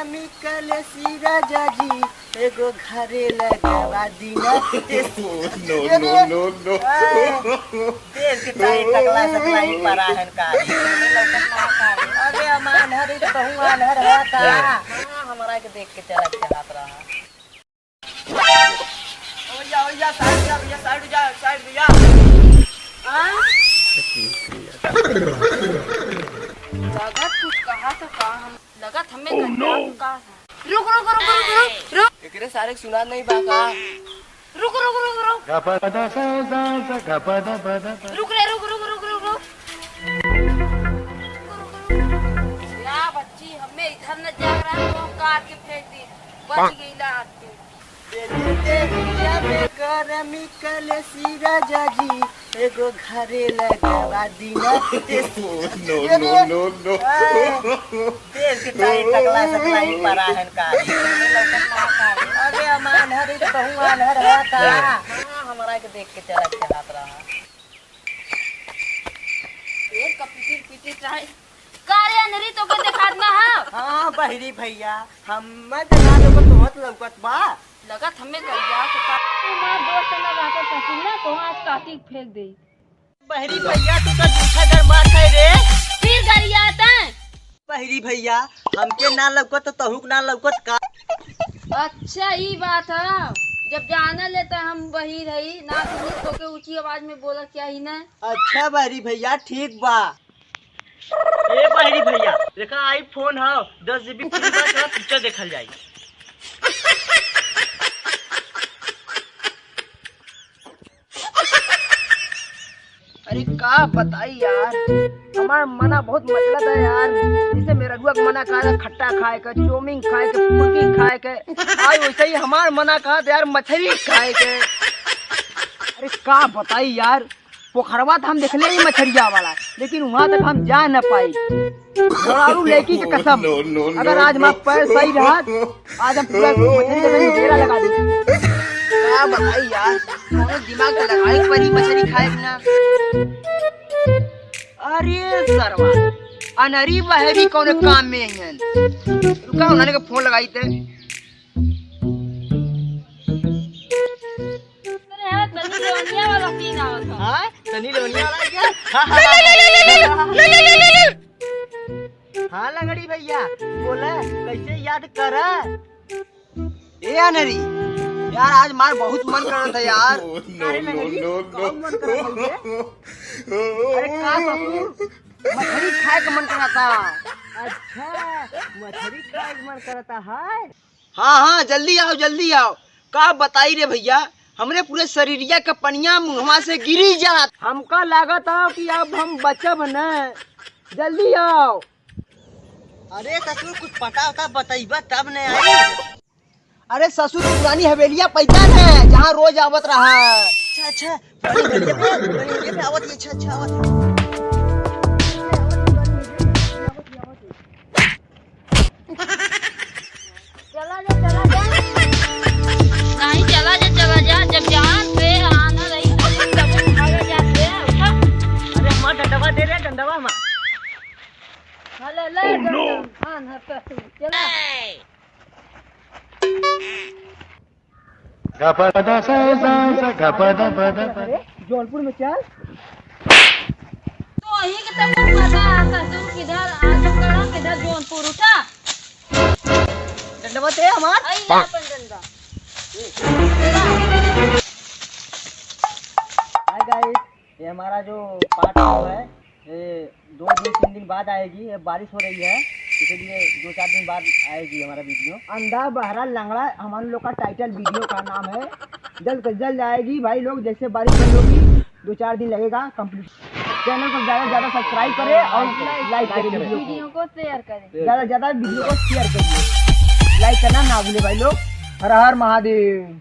करमी कलसी राजा जी एगो घरे लगवा दीना नो नो नो नो देश के ताई टकला सकला ही पराहन का अरे अमान हरी तो कहूँ अनहर है का हमारा के देख के चला चाहत रहा ओ या साइड भैया लगत कुछ कहा तो का हम लगत हमें कहा रुक एकरे सारे सुना नहीं बाका रुक या बच्ची हमें इधर न जा रहा है तो काट के फेंक दी बच गई लात के करमी कलसी राजा जी एगो घरे लगवा दीना नो नो नो नो देश के ताई टकला सकला ही पराहन का अरे अमान हरी तो कहूँ अनहर है का हमारा के देख के चला चाहत रहा एक पीटी चाहे कार्य नरी तो के दिखात ना है हाँ बहरी भैया हम देखा लोग तोहत लौकत बा लगत हमें कर जा तो मां दोस्त ना रहते पसीना तो आज काटी फेंक दे बहरी भैया तू तो दूसरा घर मार खाए रे फिर गरिया आता बहरी भैया हमके ना लौकत तो तहुक ना लौकत का अच्छा ये बात है जब जाना लेता हम वही रही ना सुनी तो के ऊंची आवाज में बोला क्या ही ना अच्छा बहरी भैया ठीक बा ए बहरी भैया देखा आईफोन है 10 GB फ्री का पिक्चर देखल जाई अरे का बताई यार हमारा मना बहुत मचलत है यार जैसे मेरा रुआ का मना कहा खट्टा खाए के चौमिन खाए के फुल्की खाए के आज वैसे ही हमारा मना कहा यार मछली खाए के अरे का बताई यार पोखरवा तो हम देखले ही मछलिया वाला लेकिन वहाँ तक हम जा न पाई घरारू लड़की के कसम अगर आज हमारा पैर सही रहा आज हम पूरा मछली का घेरा लगा दी क्या बताई यार दिमाग लगाई परी मछली खाए बिना अरे सरवा अनरी बहरी कौन काम में है रुका उन्होंने का फोन लगाई थे तनी लोनिया वाला क्या हाँ लंगड़ी भैया बोला कैसे याद कर ए अनरी यार आज मार बहुत मन कर रहा था यार अरे लंगड़ी बहुत मन कर रहा था अरे का ससुर मछली खाए का मन कर रहा था अच्छा मछली खाए का मन कर रहा था है हाँ जल्दी आओ का बताई रे भैया हमरे पूरे शरीरिया का पनिया मुहवा से गिरी जात हमका लागत है कि अब हम बचब न जल्दी आओ अरे ससुर कुछ पता बताइबा तब न आई अरे ससुर पुरानी हवेलिया पैदल है जहाँ रोज आवत रहा अच्छा आवत अच्छा आवत नहीं चला जा जब जहाँ पे आना रही तब खाया जाते हैं उठा अरे मां डंडवा दे रे डंडवा मां ले हां ना पे चला जौनपुर में चल तो वही के तब पता आता तुम किधर आजमगढ़ किधर जौनपुर उठा डंडवा दे हमार आई ना अपन डंडा हाय गाइस ये हमारा जो पार्ट 2 है ये 2-3 दिन बाद आएगी ये बारिश हो रही है इसलिए 2-4 दिन बाद आएगी हमारा वीडियो अंधा बहरा लंगड़ा हमारे लोग का टाइटल वीडियो का नाम है जल्द से जल्द आएगी भाई लोग जैसे बारिश बंद होगी 2-4 दिन लगेगा कंप्लीट चैनल को ज़्यादा से ज़्यादा सब्सक्राइब करें और लाइक करें वीडियो को शेयर करें ज़्यादा से ज़्यादा वीडियो को शेयर करिए लाइक करना ना भूले भाई लोग हर हर महादेव।